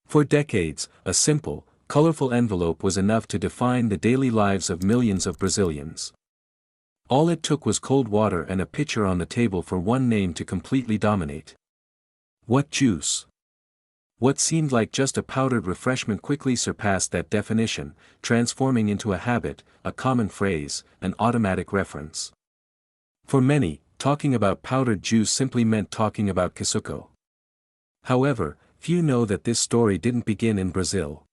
For decades, a simple, colorful envelope was enough to define the daily lives of millions of Brazilians. All it took was cold water and a pitcher on the table for one name to completely dominate. What juice? What seemed like just a powdered refreshment quickly surpassed that definition, transforming into a habit, a common phrase, an automatic reference. For many, talking about powdered juice simply meant talking about Kisuco. However, few know that this story didn't begin in Brazil.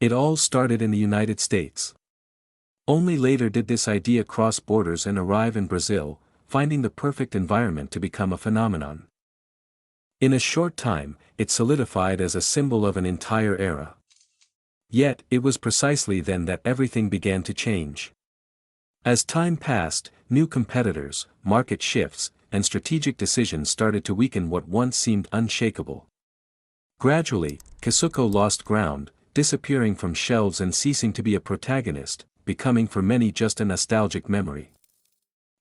It all started in the United States. Only later did this idea cross borders and arrive in Brazil, finding the perfect environment to become a phenomenon. In a short time, it solidified as a symbol of an entire era. Yet, it was precisely then that everything began to change. As time passed, new competitors, market shifts, and strategic decisions started to weaken what once seemed unshakable. Gradually, Kisuco lost ground, disappearing from shelves and ceasing to be a protagonist, becoming for many just a nostalgic memory.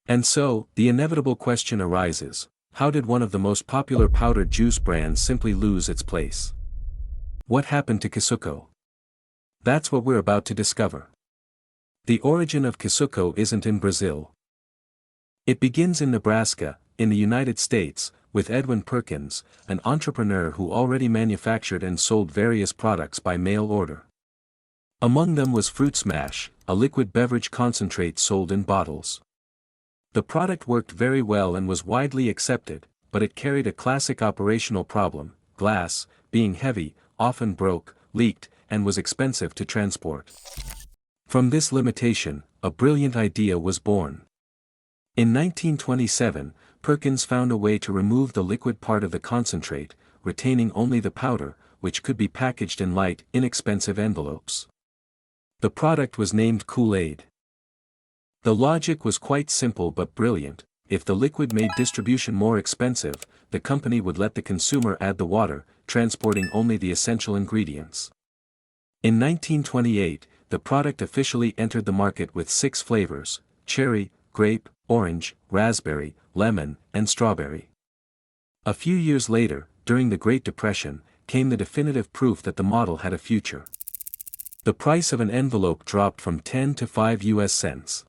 And so, the inevitable question arises: how did one of the most popular powdered juice brands simply lose its place? What happened to Kisuco? That's what we're about to discover. The origin of Kisuco isn't in Brazil. It begins in Nebraska, in the United States, with Edwin Perkins, an entrepreneur who already manufactured and sold various products by mail order. Among them was Fruit Smash, a liquid beverage concentrate sold in bottles. The product worked very well and was widely accepted, but it carried a classic operational problem: glass, being heavy, often broke, leaked, and was expensive to transport. From this limitation, a brilliant idea was born. In 1927, Perkins found a way to remove the liquid part of the concentrate, retaining only the powder, which could be packaged in light, inexpensive envelopes. The product was named Kool-Aid. The logic was quite simple but brilliant: if the liquid made distribution more expensive, the company would let the consumer add the water, transporting only the essential ingredients. In 1928, the product officially entered the market with 6 flavors: cherry, grape, orange, raspberry, lemon, and strawberry. A few years later, during the Great Depression, came the definitive proof that the model had a future. The price of an envelope dropped from 10 to 5 US cents.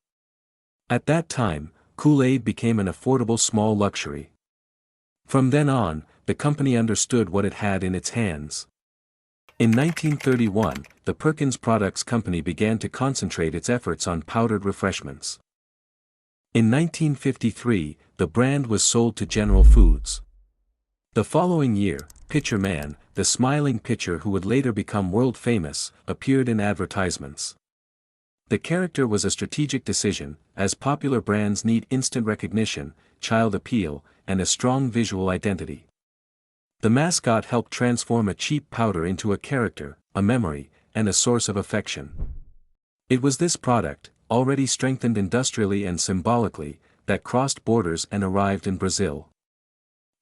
At that time, Kool-Aid became an affordable small luxury. From then on, the company understood what it had in its hands. In 1931, the Perkins Products Company began to concentrate its efforts on powdered refreshments. In 1953, the brand was sold to General Foods. The following year, Pitcher Man, the smiling pitcher who would later become world famous, appeared in advertisements. The character was a strategic decision, as popular brands need instant recognition, child appeal, and a strong visual identity. The mascot helped transform a cheap powder into a character, a memory, and a source of affection. It was this product, already strengthened industrially and symbolically, that crossed borders and arrived in Brazil.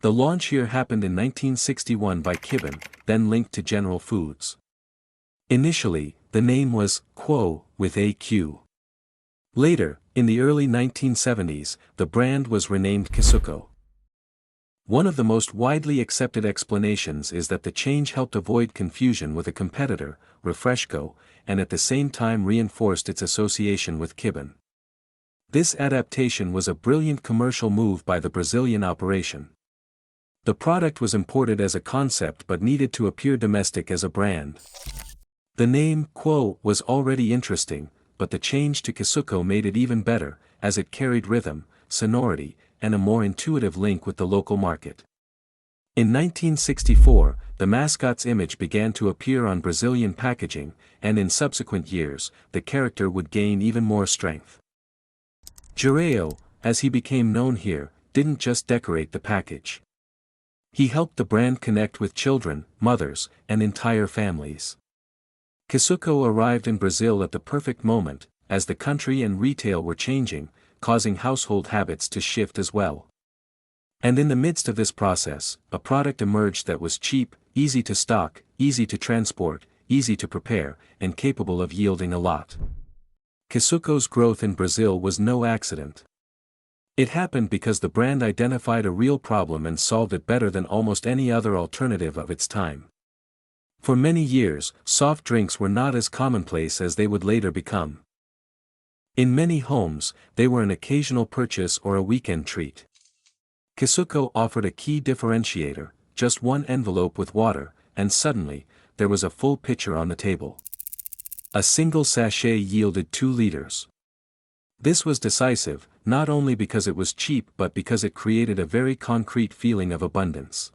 The launch here happened in 1961 by Kibbon, then linked to General Foods. Initially, the name was Quo, with a Q. Later, in the early 1970s, the brand was renamed Kisuco. One of the most widely accepted explanations is that the change helped avoid confusion with a competitor, Refresco, and at the same time reinforced its association with Kibbon. This adaptation was a brilliant commercial move by the Brazilian operation. The product was imported as a concept but needed to appear domestic as a brand. The name Quo was already interesting, but the change to Kisuco made it even better, as it carried rhythm, sonority, and a more intuitive link with the local market. In 1964, the mascot's image began to appear on Brazilian packaging, and in subsequent years, the character would gain even more strength. Jiraiya, as he became known here, didn't just decorate the package. He helped the brand connect with children, mothers, and entire families. Kisuco arrived in Brazil at the perfect moment, as the country and retail were changing, causing household habits to shift as well. And in the midst of this process, a product emerged that was cheap, easy to stock, easy to transport, easy to prepare, and capable of yielding a lot. Kisuco's growth in Brazil was no accident. It happened because the brand identified a real problem and solved it better than almost any other alternative of its time. For many years, soft drinks were not as commonplace as they would later become. In many homes, they were an occasional purchase or a weekend treat. Kisuco offered a key differentiator: just one envelope with water, and suddenly, there was a full pitcher on the table. A single sachet yielded 2 liters. This was decisive, not only because it was cheap but because it created a very concrete feeling of abundance.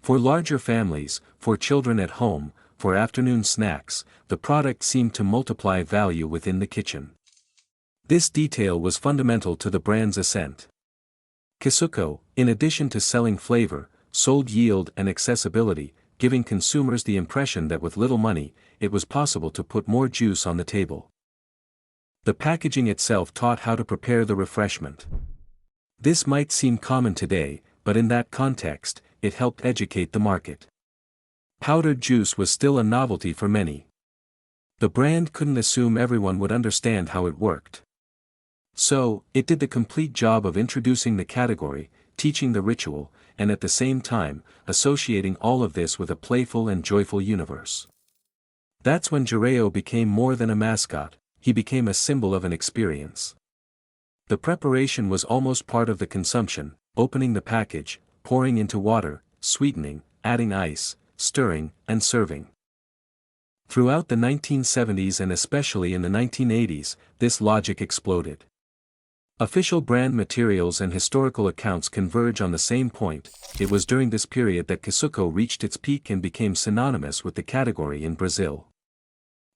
For larger families, for children at home, for afternoon snacks, the product seemed to multiply value within the kitchen. This detail was fundamental to the brand's ascent. Kisuco, in addition to selling flavor, sold yield and accessibility, giving consumers the impression that with little money, it was possible to put more juice on the table. The packaging itself taught how to prepare the refreshment. This might seem common today, but in that context, it helped educate the market. Powdered juice was still a novelty for many. The brand couldn't assume everyone would understand how it worked. So, it did the complete job of introducing the category, teaching the ritual, and at the same time, associating all of this with a playful and joyful universe. That's when Jiraiya became more than a mascot, he became a symbol of an experience. The preparation was almost part of the consumption: opening the package, pouring into water, sweetening, adding ice, stirring, and serving. Throughout the 1970s and especially in the 1980s, this logic exploded. Official brand materials and historical accounts converge on the same point: it was during this period that Kisuco reached its peak and became synonymous with the category in Brazil.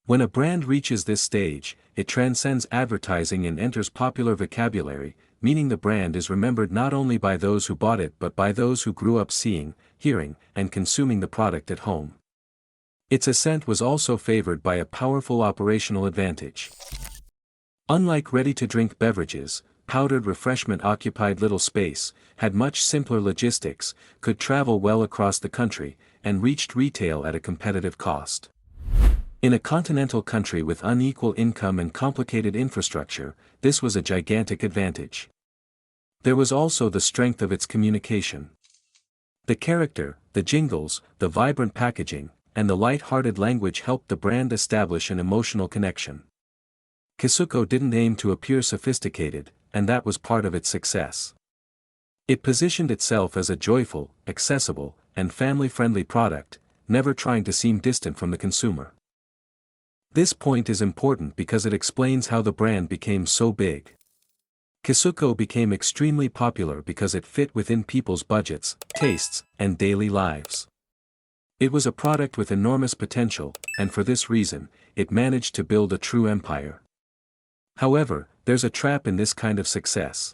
When a brand reaches this stage, it transcends advertising and enters popular vocabulary, meaning the brand is remembered not only by those who bought it but by those who grew up seeing, hearing, and consuming the product at home. Its ascent was also favored by a powerful operational advantage. Unlike ready-to-drink beverages, powdered refreshment occupied little space, had much simpler logistics, could travel well across the country, and reached retail at a competitive cost. In a continental country with unequal income and complicated infrastructure, this was a gigantic advantage. There was also the strength of its communication. The character, the jingles, the vibrant packaging, and the light-hearted language helped the brand establish an emotional connection. Kisuco didn't aim to appear sophisticated, and that was part of its success. It positioned itself as a joyful, accessible, and family-friendly product, never trying to seem distant from the consumer. This point is important because it explains how the brand became so big. Kisuco became extremely popular because it fit within people's budgets, tastes, and daily lives. It was a product with enormous potential, and for this reason, it managed to build a true empire. However, there's a trap in this kind of success.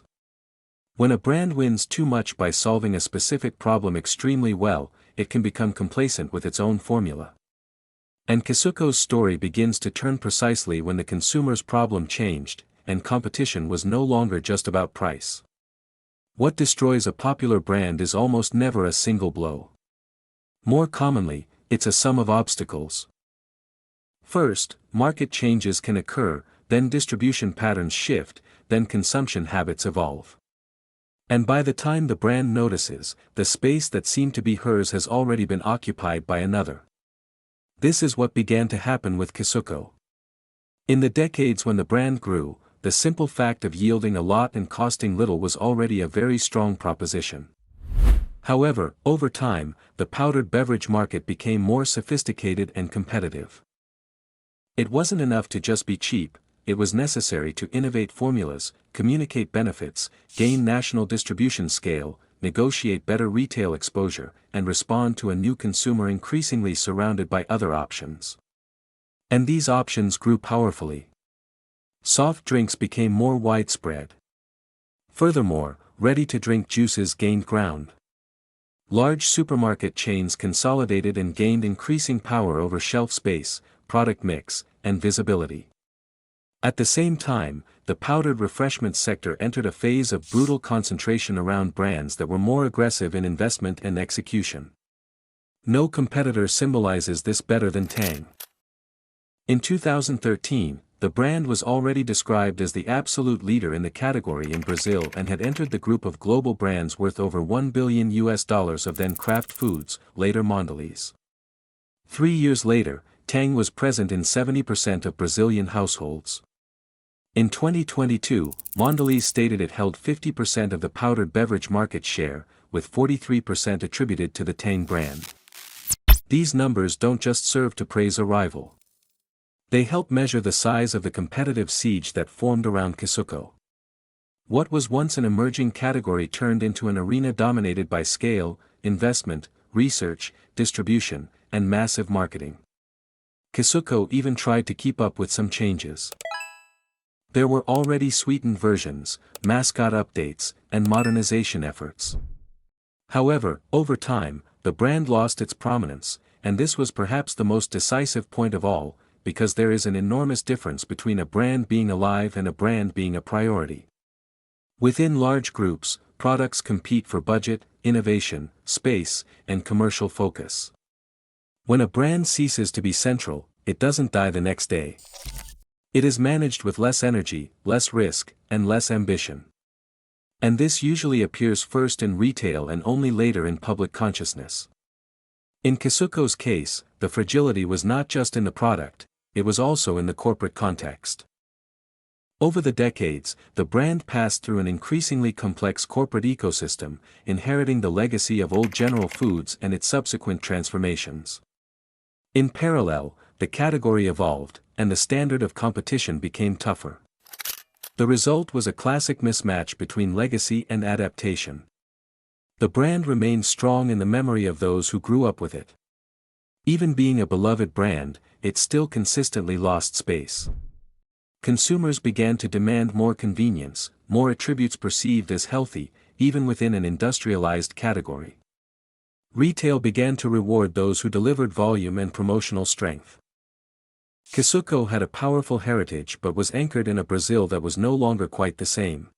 When a brand wins too much by solving a specific problem extremely well, it can become complacent with its own formula. And Kisuco's story begins to turn precisely when the consumer's problem changed, and competition was no longer just about price. What destroys a popular brand is almost never a single blow. More commonly, it's a sum of obstacles. First, market changes can occur, then distribution patterns shift, then consumption habits evolve. And by the time the brand notices, the space that seemed to be hers has already been occupied by another. This is what began to happen with Kisuco. In the decades when the brand grew, the simple fact of yielding a lot and costing little was already a very strong proposition. However, over time, the powdered beverage market became more sophisticated and competitive. It wasn't enough to just be cheap, it was necessary to innovate formulas, communicate benefits, gain national distribution scale, negotiate better retail exposure, and respond to a new consumer increasingly surrounded by other options. And these options grew powerfully. Soft drinks became more widespread. Furthermore, ready-to-drink juices gained ground. Large supermarket chains consolidated and gained increasing power over shelf space, product mix, and visibility. At the same time, the powdered refreshment sector entered a phase of brutal concentration around brands that were more aggressive in investment and execution. No competitor symbolizes this better than Tang. In 2013, the brand was already described as the absolute leader in the category in Brazil and had entered the group of global brands worth over $1 billion of then Kraft Foods, later Mondelez. 3 years later, Tang was present in 70% of Brazilian households. In 2022, Mondelez stated it held 50% of the powdered beverage market share, with 43% attributed to the Tang brand. These numbers don't just serve to praise a rival. They help measure the size of the competitive siege that formed around Kisuco. What was once an emerging category turned into an arena dominated by scale, investment, research, distribution, and massive marketing. Kisuco even tried to keep up with some changes. There were already sweetened versions, mascot updates, and modernization efforts. However, over time, the brand lost its prominence, and this was perhaps the most decisive point of all, because there is an enormous difference between a brand being alive and a brand being a priority. Within large groups, products compete for budget, innovation, space, and commercial focus. When a brand ceases to be central, it doesn't die the next day. It is managed with less energy, less risk, and less ambition. And this usually appears first in retail and only later in public consciousness. In Kisuco's case, the fragility was not just in the product, it was also in the corporate context. Over the decades, the brand passed through an increasingly complex corporate ecosystem, inheriting the legacy of old General Foods and its subsequent transformations. In parallel, the category evolved, and the standard of competition became tougher. The result was a classic mismatch between legacy and adaptation. The brand remained strong in the memory of those who grew up with it. Even being a beloved brand, it still consistently lost space. Consumers began to demand more convenience, more attributes perceived as healthy, even within an industrialized category. Retail began to reward those who delivered volume and promotional strength. Kisuco had a powerful heritage but was anchored in a Brazil that was no longer quite the same.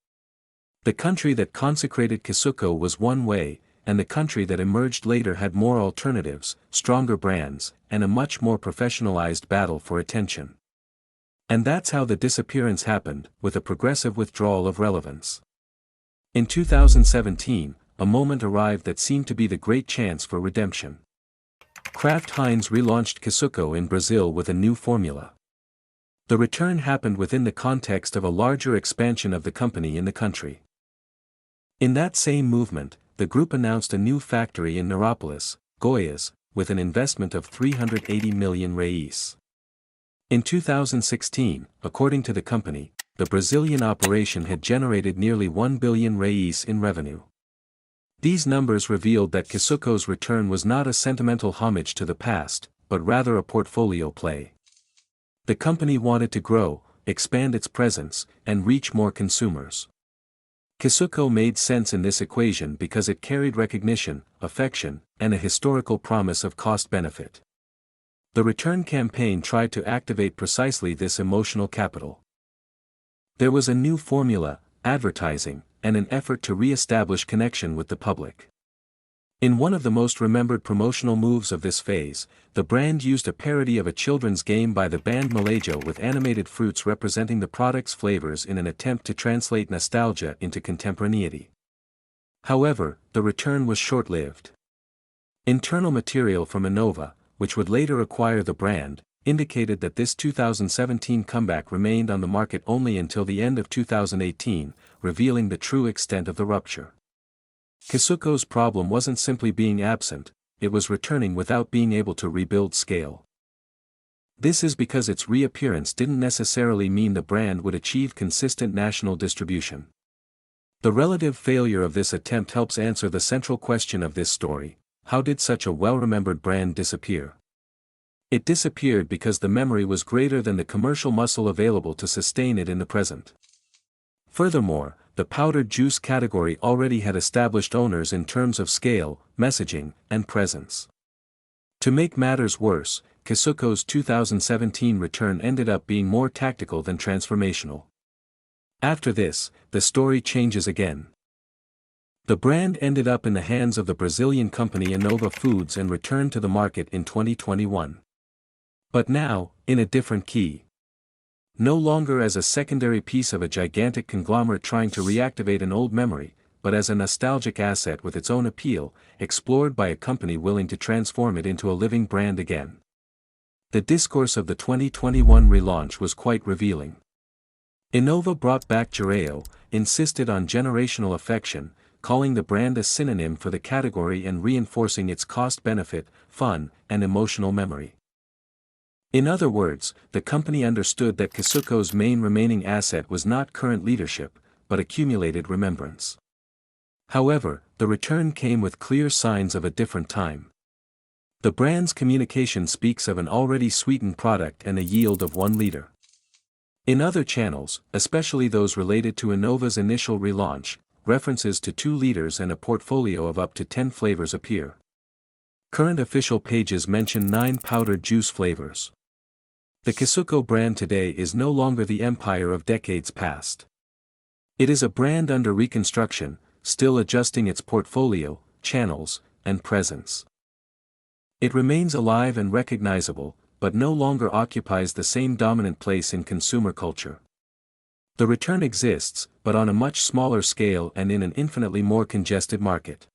The country that consecrated Kisuco was one way, and the country that emerged later had more alternatives, stronger brands, and a much more professionalized battle for attention. And that's how the disappearance happened, with a progressive withdrawal of relevance. In 2017, a moment arrived that seemed to be the great chance for redemption. Kraft Heinz relaunched Kisuco in Brazil with a new formula. The return happened within the context of a larger expansion of the company in the country. In that same movement, the group announced a new factory in Neurópolis, Goiás, with an investment of 380 million reais. In 2016, according to the company, the Brazilian operation had generated nearly 1 billion reais in revenue. These numbers revealed that Kisuco's return was not a sentimental homage to the past, but rather a portfolio play. The company wanted to grow, expand its presence, and reach more consumers. Ki-Suco made sense in this equation because it carried recognition, affection, and a historical promise of cost-benefit. The return campaign tried to activate precisely this emotional capital. There was a new formula, advertising, and an effort to re-establish connection with the public. In one of the most remembered promotional moves of this phase, the brand used a parody of a children's game by the band Malajo with animated fruits representing the product's flavors in an attempt to translate nostalgia into contemporaneity. However, the return was short-lived. Internal material from Innova, which would later acquire the brand, indicated that this 2017 comeback remained on the market only until the end of 2018, revealing the true extent of the rupture. Kisuco's problem wasn't simply being absent, it was returning without being able to rebuild scale. This is because its reappearance didn't necessarily mean the brand would achieve consistent national distribution. The relative failure of this attempt helps answer the central question of this story: how did such a well-remembered brand disappear? It disappeared because the memory was greater than the commercial muscle available to sustain it in the present. Furthermore, the powdered juice category already had established owners in terms of scale, messaging, and presence. To make matters worse, Kisuco's 2017 return ended up being more tactical than transformational. After this, the story changes again. The brand ended up in the hands of the Brazilian company Innova Foods and returned to the market in 2021. But now, in a different key. No longer as a secondary piece of a gigantic conglomerate trying to reactivate an old memory, but as a nostalgic asset with its own appeal, explored by a company willing to transform it into a living brand again. The discourse of the 2021 relaunch was quite revealing. Innova brought back Jareo, insisted on generational affection, calling the brand a synonym for the category and reinforcing its cost-benefit, fun, and emotional memory. In other words, the company understood that Kisuco's main remaining asset was not current leadership, but accumulated remembrance. However, the return came with clear signs of a different time. The brand's communication speaks of an already sweetened product and a yield of 1 liter. In other channels, especially those related to Innova's initial relaunch, references to 2 liters and a portfolio of up to 10 flavors appear. Current official pages mention 9 powdered juice flavors. The Ki-Suco brand today is no longer the empire of decades past. It is a brand under reconstruction, still adjusting its portfolio, channels, and presence. It remains alive and recognizable, but no longer occupies the same dominant place in consumer culture. The return exists, but on a much smaller scale and in an infinitely more congested market.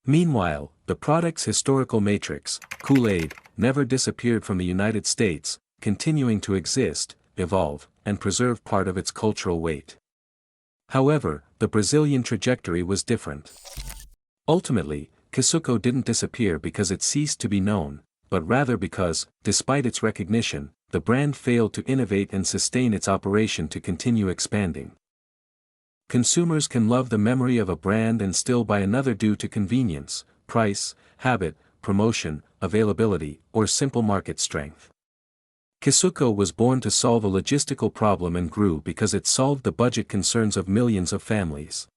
Meanwhile, the product's historical matrix, Kool-Aid, never disappeared from the United States, continuing to exist, evolve, and preserve part of its cultural weight. However, the Brazilian trajectory was different. Ultimately, Kisuco didn't disappear because it ceased to be known, but rather because, despite its recognition, the brand failed to innovate and sustain its operation to continue expanding. Consumers can love the memory of a brand and still buy another due to convenience, price, habit, promotion, availability, or simple market strength. Kisuco was born to solve a logistical problem and grew because it solved the budget concerns of millions of families.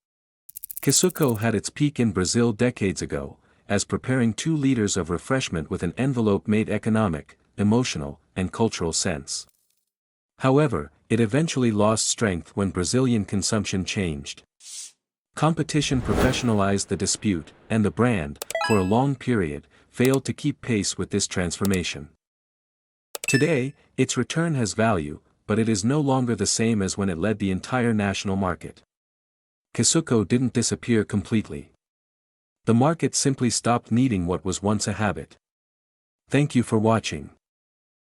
Kisuco had its peak in Brazil decades ago, as preparing 2 liters of refreshment with an envelope made economic, emotional, and cultural sense. However, it eventually lost strength when Brazilian consumption changed. Competition professionalized the dispute, and the brand, for a long period, failed to keep pace with this transformation. Today, its return has value, but it is no longer the same as when it led the entire national market. Kisuco didn't disappear completely. The market simply stopped needing what was once a habit. Thank you for watching.